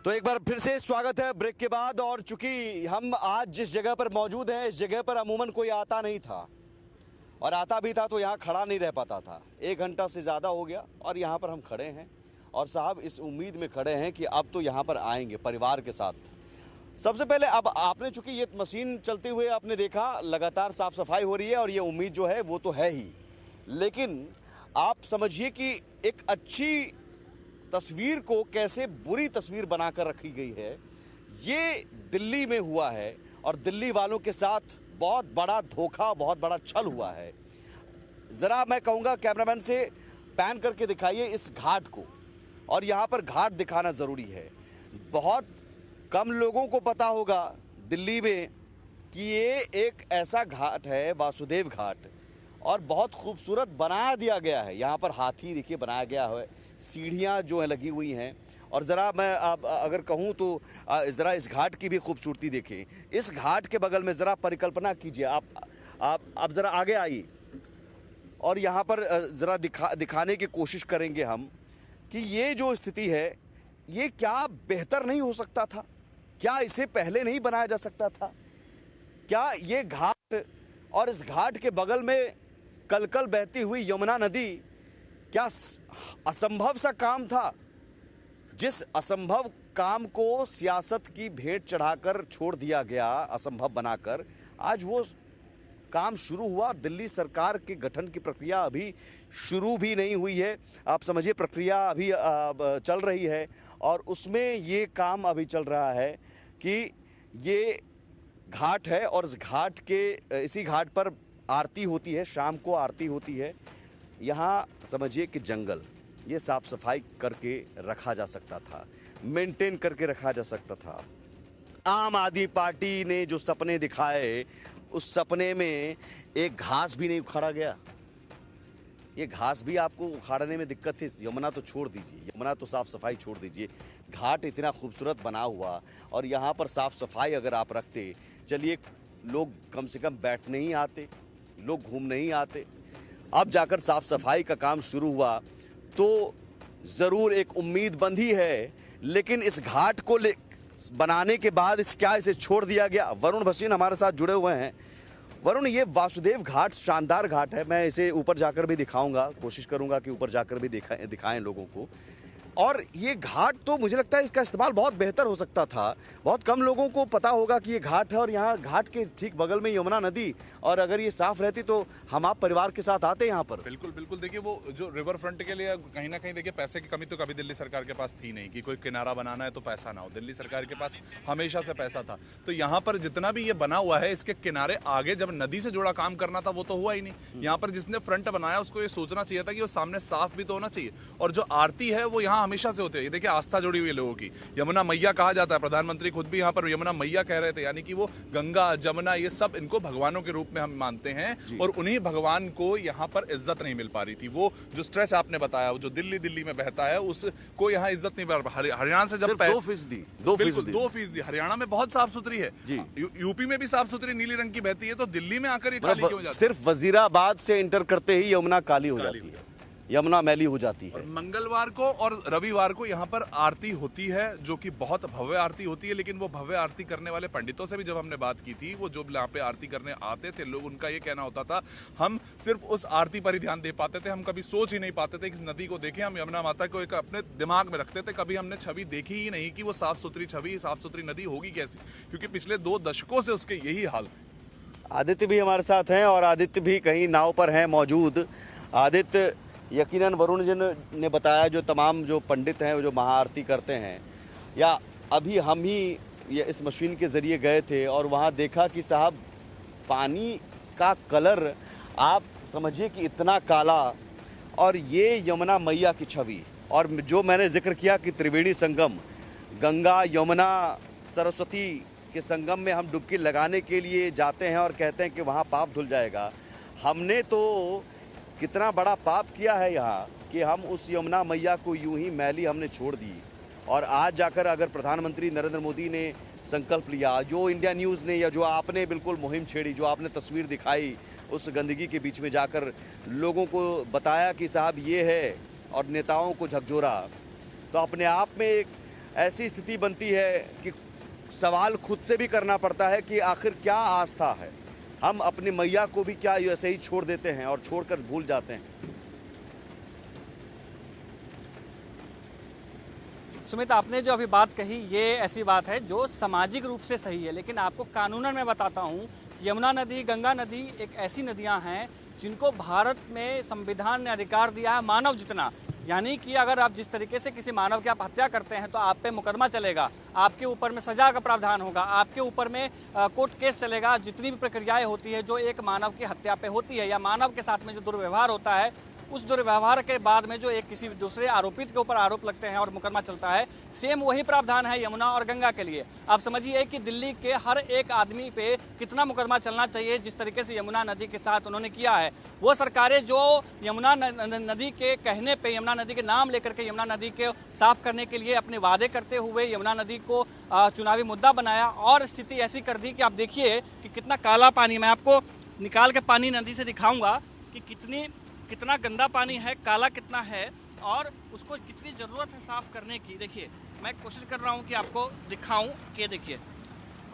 तो एक बार फिर से स्वागत है ब्रेक के बाद। और चूंकि हम आज जिस जगह पर मौजूद हैं, इस जगह पर अमूमन कोई आता नहीं था, और आता भी था तो यहाँ खड़ा नहीं रह पाता था। 1 घंटा से ज़्यादा हो गया और यहाँ पर हम खड़े हैं, और साहब इस उम्मीद में खड़े हैं कि अब तो यहाँ पर आएंगे परिवार के साथ। सबसे पहले अब आपने, चूंकि ये मशीन चलते हुए आपने देखा, लगातार साफ सफाई हो रही है और ये उम्मीद जो है वो तो है ही, लेकिन आप समझिए कि एक अच्छी तस्वीर को कैसे बुरी तस्वीर बनाकर रखी गई है। ये दिल्ली में हुआ है और दिल्ली वालों के साथ बहुत बड़ा धोखा, बहुत बड़ा छल हुआ है। ज़रा मैं कहूँगा कैमरामैन से पैन करके दिखाइए इस घाट को, और यहाँ पर घाट दिखाना ज़रूरी है। बहुत कम लोगों को पता होगा दिल्ली में कि ये एक ऐसा घाट है, वासुदेव घाट, और बहुत खूबसूरत बना दिया गया है। यहाँ पर हाथी देखिए बनाया गया है, सीढ़ियाँ जो है लगी हुई हैं, और ज़रा मैं अगर कहूँ तो ज़रा इस घाट की भी खूबसूरती देखें। इस घाट के बगल में ज़रा परिकल्पना कीजिए, आप ज़रा आगे आइए, और यहाँ पर ज़रा दिखाने की कोशिश करेंगे हम कि ये जो स्थिति है, ये क्या बेहतर नहीं हो सकता था? क्या इसे पहले नहीं बनाया जा सकता था? क्या ये घाट और इस घाट के बगल में कलकल बहती हुई यमुना नदी क्या असंभव सा काम था? जिस असंभव काम को सियासत की भेंट चढ़ाकर छोड़ दिया गया, असंभव बनाकर, आज वो काम शुरू हुआ। दिल्ली सरकार के गठन की प्रक्रिया अभी शुरू भी नहीं हुई है, आप समझिए प्रक्रिया अभी चल रही है, और उसमें ये काम अभी चल रहा है कि ये घाट है और इस घाट के, इसी घाट पर आरती होती है, शाम को आरती होती है। यहाँ समझिए कि जंगल, ये साफ सफाई करके रखा जा सकता था, मेंटेन करके रखा जा सकता था। आम आदमी पार्टी ने जो सपने दिखाए, उस सपने में एक घास भी नहीं उखाड़ा गया। ये घास भी आपको उखाड़ने में दिक्कत थी। यमुना तो छोड़ दीजिए, यमुना तो साफ सफाई छोड़ दीजिए, घाट इतना खूबसूरत बना हुआ, और यहाँ पर साफ सफाई अगर आप रखते, चलिए लोग कम से कम बैठने ही आते, लोग घूमने ही आते। अब जाकर साफ सफाई का काम शुरू हुआ तो ज़रूर एक उम्मीद बंधी है, लेकिन इस घाट को बनाने के बाद इसे छोड़ दिया गया। वरुण भसीन हमारे साथ जुड़े हुए हैं। वरुण, ये वासुदेव घाट शानदार घाट है, मैं इसे ऊपर जाकर भी दिखाऊंगा, कोशिश करूंगा कि ऊपर जाकर भी दिखाएं लोगों को। और ये घाट तो मुझे लगता है इसका इस्तेमाल बहुत बेहतर हो सकता था। बहुत कम लोगों को पता होगा कि ये घाट है, और यहाँ घाट के ठीक बगल में यमुना नदी, और अगर ये साफ रहती तो हम आप परिवार के साथ आते यहाँ पर। बिल्कुल बिल्कुल। देखिए, वो जो रिवर फ्रंट के लिए कहीं ना कहीं देखिए पैसे की कमी तो कभी दिल्ली सरकार के पास थी नहीं कि कोई किनारा बनाना है तो पैसा ना हो। दिल्ली सरकार के पास हमेशा से पैसा था। तो यहाँ पर जितना भी ये बना हुआ है, इसके किनारे आगे जब नदी से जुड़ा काम करना था वो तो हुआ ही नहीं। यहाँ पर जिसने फ्रंट बनाया उसको ये सोचना चाहिए था कि वो सामने साफ भी तो होना चाहिए, और जो आरती है वो यहाँ हमेशा से होती है। देखिए, आस्था जुड़ी हुई है लोगों की। यमुना मैया कहा जाता है, प्रधानमंत्री खुद भी यहाँ पर यमुना मैया कह रहे थे, यानी कि वो गंगा जमुना ये सब इनको भगवानों के रूप में हम मानते हैं, और उन्हीं भगवान को यहाँ पर इज्जत नहीं मिल पा रही थी। वो जो स्ट्रेच आपने बताया, वो जो दिल्ली में बहता है, उसको यहाँ इज्जत नहीं मिल पा। हरियाणा से जब 2% हरियाणा में बहुत साफ सुथरी है, यूपी में भी साफ सुथरी नीली रंग की बहती है, तो दिल्ली में आकर ये काली क्यों हो जाती है? सिर्फ वजीराबाद से इंटर करते ही यमुना काली हो जाती है, यमुना मैली हो जाती है। और मंगलवार को और रविवार को यहाँ पर आरती होती है, जो कि बहुत भव्य आरती होती है। लेकिन वो भव्य आरती करने वाले पंडितों से भी जब हमने बात की थी, वो जो यहाँ पे आरती करने आते थे लोग, उनका ये कहना होता था, हम सिर्फ उस आरती पर ही ध्यान दे पाते थे, हम कभी सोच ही नहीं पाते थे कि इस नदी को देखें। हम यमुना माता को एक अपने दिमाग में रखते थे, कभी हमने छवि देखी ही नहीं कि वो साफ सुथरी छवि, साफ सुथरी नदी होगी कैसी, क्योंकि पिछले 2 दशकों से उसके यही हाल थे। आदित्य भी हमारे साथ हैं, और आदित्य भी कहीं नाव पर हैं मौजूद। आदित्य, यकीनन वरुण जी ने बताया, जो तमाम जो पंडित हैं, जो महाआरती करते हैं, या अभी हम ही इस मशीन के ज़रिए गए थे और वहाँ देखा कि साहब पानी का कलर आप समझिए कि इतना काला, और ये यमुना मैया की छवि। और जो मैंने जिक्र किया कि त्रिवेणी संगम, गंगा यमुना सरस्वती के संगम में हम डुबकी लगाने के लिए जाते हैं और कहते हैं कि वहाँ पाप धुल जाएगा। हमने तो कितना बड़ा पाप किया है यहाँ कि हम उस यमुना मैया को यूं ही मैली हमने छोड़ दी। और आज जाकर अगर प्रधानमंत्री नरेंद्र मोदी ने संकल्प लिया, जो इंडिया न्यूज़ ने, या जो आपने बिल्कुल मुहिम छेड़ी, जो आपने तस्वीर दिखाई उस गंदगी के बीच में जाकर लोगों को बताया कि साहब ये है, और नेताओं को झकझोरा, तो अपने आप में एक ऐसी स्थिति बनती है कि सवाल खुद से भी करना पड़ता है कि आखिर क्या आस्था है। हम अपनी मैया को भी क्या ऐसे ही छोड़ देते हैं और छोड़कर भूल जाते हैं। सुमित, आपने जो अभी बात कही ये ऐसी बात है जो सामाजिक रूप से सही है, लेकिन आपको कानूनन मैं बताता हूँ, यमुना नदी, गंगा नदी एक ऐसी नदियाँ हैं जिनको भारत में संविधान ने अधिकार दिया है मानव जितना। यानी कि अगर आप जिस तरीके से किसी मानव की आप हत्या करते हैं तो आप पे मुकदमा चलेगा, आपके ऊपर में सजा का प्रावधान होगा, आपके ऊपर में कोर्ट केस चलेगा। जितनी भी प्रक्रियाएं होती है जो एक मानव की हत्या पे होती है या मानव के साथ में जो दुर्व्यवहार होता है, उस दुर्व्यवहार के बाद में जो एक किसी दूसरे आरोपित के ऊपर आरोप लगते हैं और मुकदमा चलता है, सेम वही प्रावधान है यमुना और गंगा के लिए। आप समझिए कि दिल्ली के हर एक आदमी पे कितना मुकदमा चलना चाहिए जिस तरीके से यमुना नदी के साथ उन्होंने किया है। वो सरकारें जो यमुना नदी के कहने पे, यमुना नदी के नाम लेकर के यमुना नदी के साफ करने के लिए अपने वादे करते हुए यमुना नदी को चुनावी मुद्दा बनाया और स्थिति ऐसी कर दी कि आप देखिए कि कितना काला पानी, मैं आपको निकाल के पानी नदी से दिखाऊंगा कि कितना गंदा पानी है, काला कितना है और उसको कितनी ज़रूरत है साफ़ करने की। देखिए, मैं कोशिश कर रहा हूँ कि आपको दिखाऊं कि देखिए,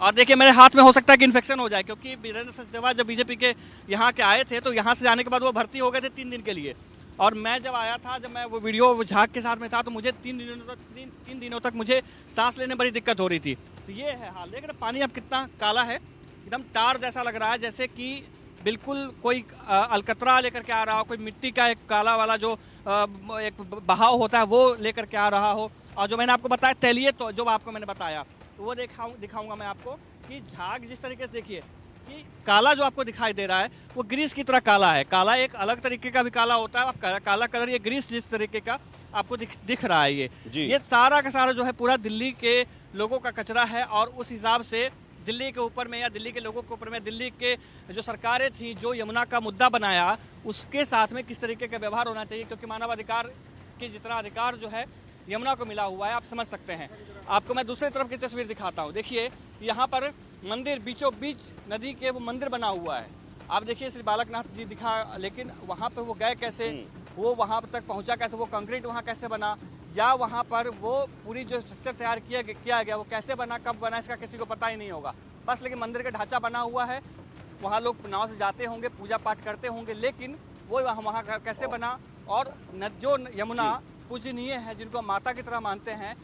और देखिए मेरे हाथ में हो सकता है कि इन्फेक्शन हो जाए, क्योंकि वीरेंद्र सचदेवा जब बीजेपी के यहाँ के आए थे तो यहाँ से जाने के बाद वो भर्ती हो गए थे 3 दिन के लिए। और मैं जब आया था, जब मैं वो वीडियो झाग के साथ में था, तो मुझे 3 दिनों तक मुझे सांस लेने में बड़ी दिक्कत हो रही थी। तो ये है हाल। देख रहे पानी अब कितना काला है, एकदम टार जैसा लग रहा है, जैसे कि बिल्कुल कोई अलकतरा लेकर के आ रहा हो, कोई मिट्टी का एक काला वाला जो एक बहाव होता है वो लेकर के आ रहा हो। और जो मैंने आपको बताया तैलीय, तो जो आपको मैंने बताया वो दिखाऊंगा मैं आपको कि झाग जिस तरीके से देखिए कि काला जो आपको दिखाई दे रहा है वो ग्रीस की तरह काला है। काला एक अलग तरीके का भी काला होता है, आप काला कलर, ये ग्रीस जिस तरीके का आपको दिख रहा है ये सारा का सारा जो है पूरा दिल्ली के लोगों का कचरा है। और उस हिसाब से दिल्ली के ऊपर में या दिल्ली के लोगों के ऊपर में दिल्ली के जो सरकारें थी जो यमुना का मुद्दा बनाया उसके साथ में किस तरीके का व्यवहार होना चाहिए, क्योंकि मानव अधिकार के जितना अधिकार जो है यमुना को मिला हुआ है, आप समझ सकते हैं। आपको मैं दूसरी तरफ की तस्वीर दिखाता हूँ। देखिए यहाँ पर मंदिर, बीचों बीच नदी के वो मंदिर बना हुआ है। आप देखिए श्री बालकनाथ जी दिखा, लेकिन वहाँ पर वो गए कैसे, वो वहाँ तक पहुँचा कैसे, वो कंक्रीट वहाँ कैसे बना, या वहाँ पर वो पूरी जो स्ट्रक्चर तैयार किया गया वो कैसे बना, कब बना, इसका किसी को पता ही नहीं होगा। बस लेकिन मंदिर का ढांचा बना हुआ है, वहाँ लोग नाव से जाते होंगे, पूजा पाठ करते होंगे, लेकिन वो वहाँ कैसे बना। और जो यमुना पूजनीय है, जिनको माता की तरह मानते हैं,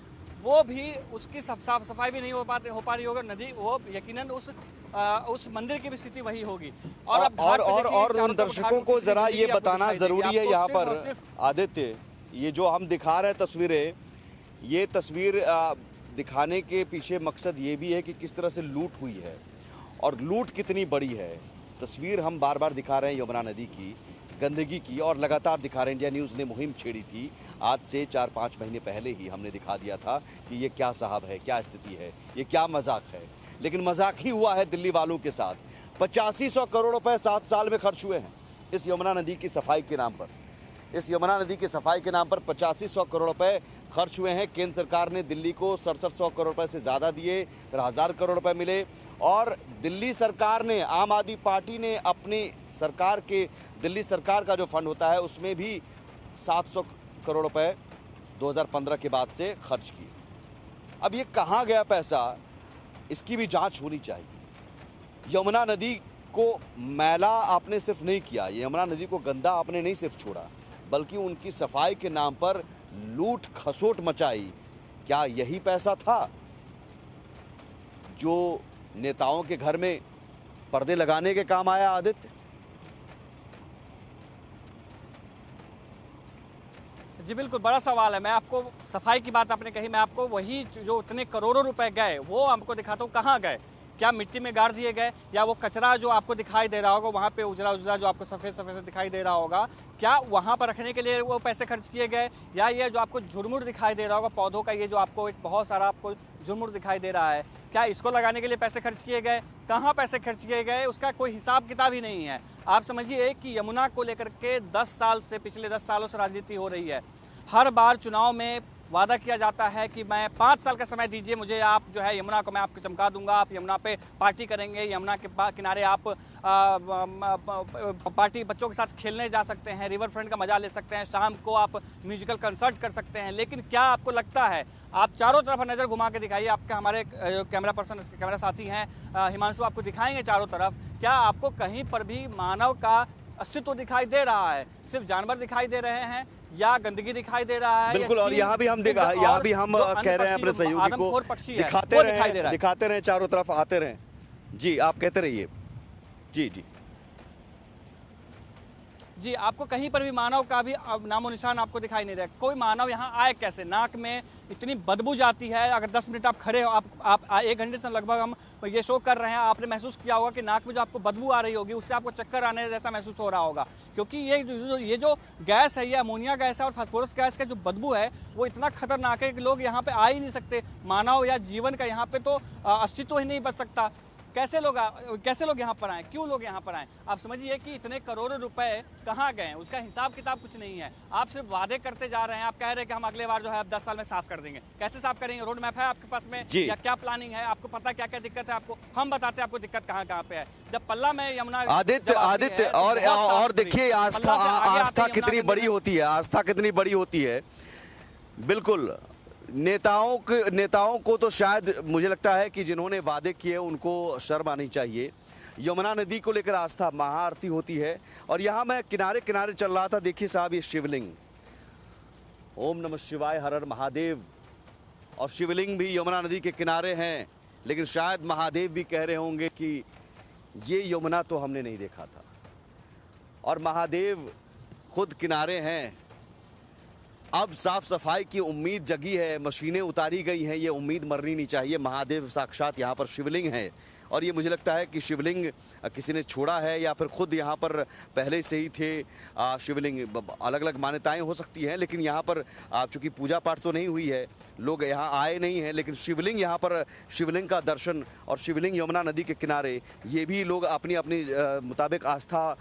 वो भी उसकी साफ सफाई भी नहीं हो पा रही होगी नदी, वो यकीनन उस मंदिर की भी स्थिति वही होगी। और उन दर्शकों को जरा ये बताना जरूरी है यहाँ पर आदित्य, ये जो हम दिखा रहे हैं तस्वीरें, ये तस्वीर दिखाने के पीछे मकसद ये भी है कि किस तरह से लूट हुई है और लूट कितनी बड़ी है। तस्वीर हम बार बार दिखा रहे हैं यमुना नदी की, गंदगी की, और लगातार दिखा रहे हैं। इंडिया न्यूज़ ने मुहिम छेड़ी थी आज से 4-5 महीने पहले ही, हमने दिखा दिया था कि ये क्या साहब है, क्या स्थिति है, ये क्या मजाक है। लेकिन मजाक ही हुआ है दिल्ली वालों के साथ। 8500 करोड़ रुपए 7 साल में खर्च हुए हैं इस यमुना नदी की सफाई के नाम पर। इस यमुना नदी की सफाई के नाम पर 8500 करोड़ रुपए खर्च हुए हैं। केंद्र सरकार ने दिल्ली को 6700 करोड़ रुपए से ज़्यादा दिए, फिर 1000 करोड़ रुपए मिले। और दिल्ली सरकार ने, आम आदमी पार्टी ने अपनी सरकार के, दिल्ली सरकार का जो फंड होता है उसमें भी 700 करोड़ रुपए 2015 के बाद से खर्च किए। अब ये कहाँ गया पैसा, इसकी भी जांच होनी चाहिए। यमुना नदी को मैला आपने सिर्फ नहीं किया, यमुना नदी को गंदा आपने नहीं सिर्फ छोड़ा, बल्कि उनकी सफाई के नाम पर लूट खसोट मचाई। क्या यही पैसा था जो नेताओं के घर में पर्दे लगाने के काम आया आदित्य? जी बिल्कुल, बड़ा सवाल है। मैं आपको सफाई की बात आपने कही, मैं आपको वही जो उतने करोड़ों रुपए गए वो आपको दिखाता हूँ कहाँ गए। क्या मिट्टी में गाड़ दिए गए, या वो कचरा जो आपको दिखाई दे रहा होगा वहाँ पे उजला उजला जो आपको सफ़ेद सफ़ेद से दिखाई दे रहा होगा, क्या वहाँ पर रखने के लिए वो पैसे खर्च किए गए, या ये जो आपको झुरमुर दिखाई दे रहा होगा पौधों का, ये जो आपको एक बहुत सारा आपको झुरमुर दिखाई दे रहा है, क्या इसको लगाने के लिए पैसे खर्च किए गए? कहाँ पैसे खर्च किए गए उसका कोई हिसाब किताब ही नहीं है। आप समझिए कि यमुना को लेकर के 10 साल से, पिछले 10 सालों से राजनीति हो रही है। हर बार चुनाव में वादा किया जाता है कि मैं 5 साल का समय दीजिए मुझे, आप जो है यमुना को मैं आपको चमका दूंगा, आप यमुना पे पार्टी करेंगे, यमुना के किनारे आप पार्टी बच्चों के साथ खेलने जा सकते हैं, रिवर फ्रंट का मजा ले सकते हैं, शाम को आप म्यूजिकल कंसर्ट कर सकते हैं। लेकिन क्या आपको लगता है, आप चारों तरफ नज़र घुमा के दिखाइए, आपके हमारे कैमरा पर्सन कैमरा साथी हैं हिमांशु, आपको दिखाएंगे चारों तरफ, क्या आपको कहीं पर भी मानव का अस्तित्व दिखाई दे रहा है? सिर्फ जानवर दिखाई दे रहे हैं या गंदगी दिखाई दे रहा है? बिल्कुल, और यहाँ भी हम कह रहे हैं अपने सहयोगी को दिखाते रहे चारों तरफ आते रहे। जी आप कहते रहिए। जी जी जी, आपको कहीं पर भी मानव का भी अब नामो निशान आपको दिखाई नहीं रहा। कोई मानव यहाँ आए कैसे? नाक में इतनी बदबू जाती है, अगर 10 मिनट आप खड़े हो, आप 1 घंटे से लगभग हम ये शो कर रहे हैं, आपने महसूस किया होगा कि नाक में जो आपको बदबू आ रही होगी उससे आपको चक्कर आने जैसा महसूस हो रहा होगा, क्योंकि ये जो गैस है, ये अमोनिया गैस है और फास्फोरस गैस का जो बदबू है वो इतना खतरनाक है कि लोग यहाँ पे आ ही नहीं सकते। मानव या जीवन का यहाँ पे तो अस्तित्व ही नहीं बच सकता। कैसे लोग यहाँ पर आए? क्यों लोग यहाँ पर आए? आप समझिए कि इतने करोड़ों रुपए कहाँ गए, उसका हिसाब किताब कुछ नहीं है। आप सिर्फ वादे करते जा रहे हैं, आप कह रहे हैं कि हम अगले बार जो है 10 साल में साफ कर देंगे। कैसे साफ करेंगे? रोड मैप है आपके पास में या क्या प्लानिंग है? आपको पता क्या क्या दिक्कत है? आपको हम बताते हैं आपको दिक्कत कहाँ पे है। जब पल्ला में यमुना आदित्य और देखिए आस्था कितनी बड़ी होती है, आस्था कितनी बड़ी होती है। बिल्कुल, नेताओं को तो शायद मुझे लगता है कि जिन्होंने वादे किए उनको शर्म आनी चाहिए। यमुना नदी को लेकर आस्था, महाआरती होती है और यहाँ मैं किनारे किनारे चल रहा था। देखिए साहब, ये शिवलिंग, ओम नमः शिवाय, हर हर महादेव, और शिवलिंग भी यमुना नदी के किनारे हैं। लेकिन शायद महादेव भी कह रहे होंगे कि ये यमुना तो हमने नहीं देखा था, और महादेव खुद किनारे हैं। अब साफ सफाई की उम्मीद जगी है, मशीनें उतारी गई हैं, ये उम्मीद मरनी नहीं चाहिए। महादेव साक्षात यहाँ पर शिवलिंग है और ये मुझे लगता है कि शिवलिंग किसी ने छोड़ा है या फिर खुद यहाँ पर पहले से ही थे शिवलिंग। अलग अलग मान्यताएं हो सकती हैं, लेकिन यहाँ पर चूंकि पूजा पाठ तो नहीं हुई है, लोग यहाँ आए नहीं हैं, लेकिन शिवलिंग यहाँ पर, शिवलिंग का दर्शन और शिवलिंग यमुना नदी के किनारे, ये भी लोग अपनी अपनी मुताबिक आस्था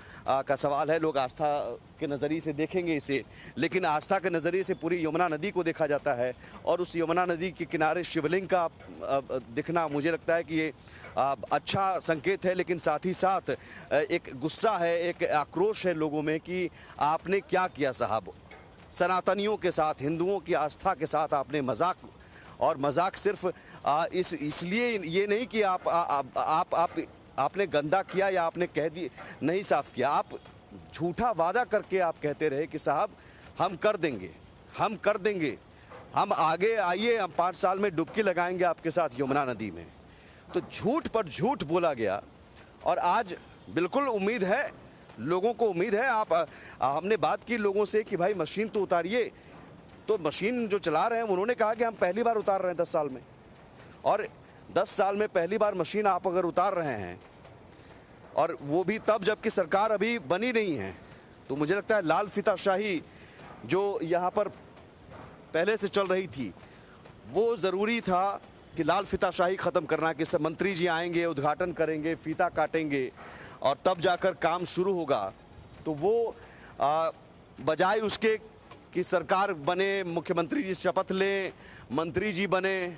का सवाल है, लोग आस्था के नज़रिए से देखेंगे इसे। लेकिन आस्था के नज़रिए से पूरी यमुना नदी को देखा जाता है और उस यमुना नदी के किनारे शिवलिंग का दिखना मुझे लगता है कि ये अच्छा संकेत है। लेकिन साथ ही साथ एक गुस्सा है, एक आक्रोश है लोगों में कि आपने क्या किया साहब, सनातनियों के साथ, हिंदुओं की आस्था के साथ आपने मजाक, और मजाक सिर्फ इसलिए ये नहीं कि आपने गंदा किया या आपने कह दी नहीं साफ किया, आप झूठा वादा करके आप कहते रहे कि साहब हम कर देंगे, हम कर देंगे, हम आगे आइए, हम 5 साल में डुबकी लगाएंगे आपके साथ यमुना नदी में। तो झूठ पर झूठ बोला गया और आज बिल्कुल उम्मीद है, लोगों को उम्मीद है। हमने बात की लोगों से कि भाई मशीन तो उतारिए, तो मशीन जो चला रहे हैं उन्होंने कहा कि हम पहली बार उतार रहे हैं 10 साल में, और 10 साल में पहली बार मशीन आप अगर उतार रहे हैं और वो भी तब जबकि सरकार अभी बनी नहीं है, तो मुझे लगता है लाल फीताशाही जो यहाँ पर पहले से चल रही थी वो ज़रूरी था कि लाल फीताशाही ख़त्म करना, कि सब मंत्री जी आएंगे, उद्घाटन करेंगे, फीता काटेंगे और तब जाकर काम शुरू होगा। तो वो बजाय उसके कि सरकार बने, मुख्यमंत्री जी शपथ लें, मंत्री जी बने,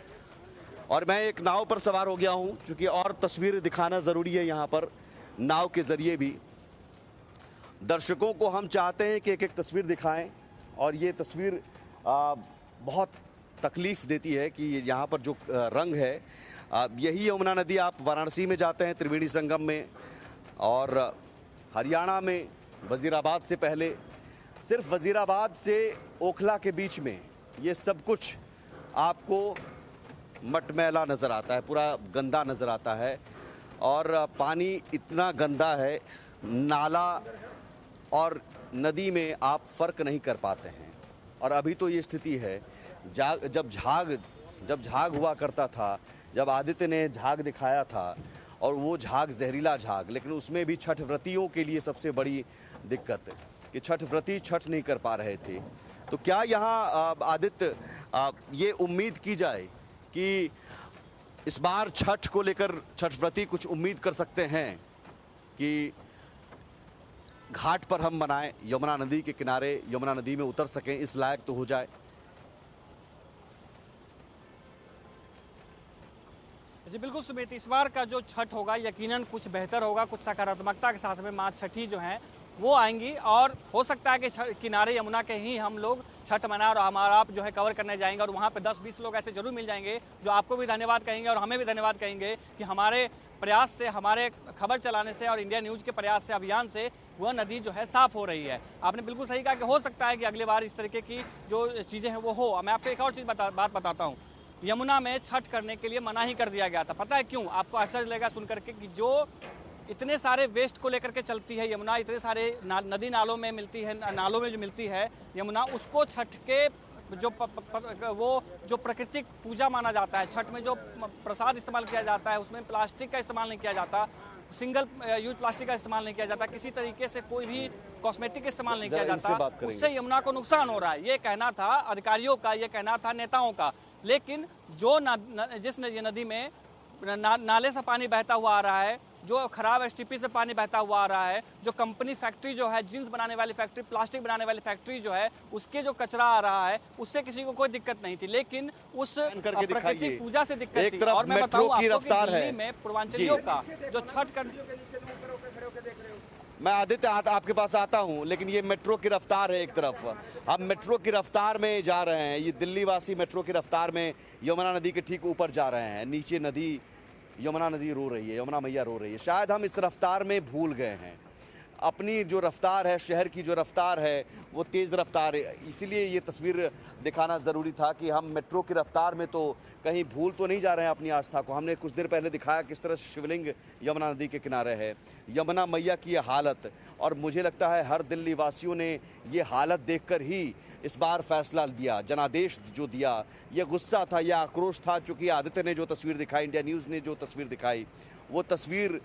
और मैं एक नाव पर सवार हो गया हूँ, चूँकि और तस्वीर दिखाना ज़रूरी है यहाँ पर नाव के ज़रिए भी। दर्शकों को हम चाहते हैं कि एक एक तस्वीर दिखाएं, और ये तस्वीर बहुत तकलीफ़ देती है कि यहाँ पर जो रंग है, यही यमुना नदी आप वाराणसी में जाते हैं त्रिवेणी संगम में, और हरियाणा में वज़ीराबाद से पहले, सिर्फ वज़ीराबाद से ओखला के बीच में ये सब कुछ आपको मटमैला नज़र आता है, पूरा गंदा नज़र आता है, और पानी इतना गंदा है, नाला और नदी में आप फ़र्क नहीं कर पाते हैं। और अभी तो ये स्थिति है, जब झाग हुआ करता था, जब आदित्य ने झाग दिखाया था, और वो झाग जहरीला झाग, लेकिन उसमें भी छठ व्रतियों के लिए सबसे बड़ी दिक्कत कि छठ व्रती छठ नहीं कर पा रहे थे। तो क्या यहाँ आदित्य ये उम्मीद की जाए कि इस बार छठ को लेकर छठ व्रती कुछ उम्मीद कर सकते हैं कि घाट पर हम मनाएं, यमुना नदी के किनारे, यमुना नदी में उतर सकें, इस लायक तो हो जाए? जी बिल्कुल सुमित, इस बार का जो छठ होगा यकीनन कुछ बेहतर होगा, कुछ सकारात्मकता के साथ में माँ छठी जो हैं वो आएंगी और हो सकता है कि किनारे यमुना के ही हम लोग छठ मना और हमारा आप जो है कवर करने जाएंगे और वहाँ पे 10-20 लोग ऐसे जरूर मिल जाएंगे जो आपको भी धन्यवाद कहेंगे और हमें भी धन्यवाद कहेंगे कि हमारे प्रयास से, हमारे खबर चलाने से और इंडिया न्यूज़ के प्रयास से, अभियान से वह नदी जो है साफ हो रही है। आपने बिल्कुल सही कहा कि हो सकता है कि अगली बार इस तरीके की जो चीज़ें हैं वो हो। मैं आपको एक और चीज़ बात बताता हूँ। यमुना में छठ करने के लिए मना ही कर दिया गया था। पता है क्यों? आपको आश्चर्य लगेगा सुन करके कि जो इतने सारे वेस्ट को लेकर के चलती है यमुना, इतने सारे नदी नालों में मिलती है, नालों में जो मिलती है यमुना, उसको छठ के जो वो जो प्राकृतिक पूजा माना जाता है, छठ में जो प्रसाद इस्तेमाल किया जाता है उसमें प्लास्टिक का इस्तेमाल नहीं किया जाता, सिंगल यूज प्लास्टिक का इस्तेमाल नहीं किया जाता, किसी तरीके से कोई भी कॉस्मेटिक इस्तेमाल नहीं किया जाता। उससे यमुना को नुकसान हो रहा है, ये कहना था अधिकारियों का, ये कहना था नेताओं का। लेकिन जो जिस नदी में नाले से पानी बहता हुआ आ रहा है, जो खराब एसटीपी से पानी बहता हुआ आ रहा है, जो कंपनी फैक्ट्री जो है, जींस बनाने वाली फैक्ट्री, प्लास्टिक बनाने वाली फैक्ट्री जो है, उसके जो कचरा आ रहा है उससे किसी को कोई दिक्कत नहीं थी, लेकिन उस प्राकृतिक पूजा से दिक्कत थी। और मैं बताऊं आपको कि दिल्ली में पूर्वांचलियों का जो छठ कर, मैं आदित्य आपके पास आता हूं, लेकिन ये मेट्रो की रफ्तार है एक तरफ, हम मेट्रो की रफ्तार में जा रहे हैं। ये दिल्ली वासी मेट्रो की रफ्तार में यमुना नदी के ठीक ऊपर जा रहे हैं। नीचे नदी, यमुना नदी रो रही है, यमुना मैया रो रही है। शायद हम इस रफ्तार में भूल गए हैं अपनी जो रफ्तार है, शहर की जो रफ्तार है वो तेज़ रफ्तार है। इसीलिए ये तस्वीर दिखाना ज़रूरी था कि हम मेट्रो की रफ्तार में तो कहीं भूल तो नहीं जा रहे हैं अपनी आस्था को। हमने कुछ देर पहले दिखाया किस तरह शिवलिंग यमुना नदी के किनारे है, यमुना मैया की ये हालत। और मुझे लगता है हर दिल्ली वासियों ने ये हालत देखकर ही इस बार फैसला दिया, जनादेश जो दिया। ये गुस्सा था, यह आक्रोश था। चूँकि आदित्य ने जो तस्वीर दिखाई, इंडिया न्यूज़ ने जो तस्वीर दिखाई, वो तस्वीर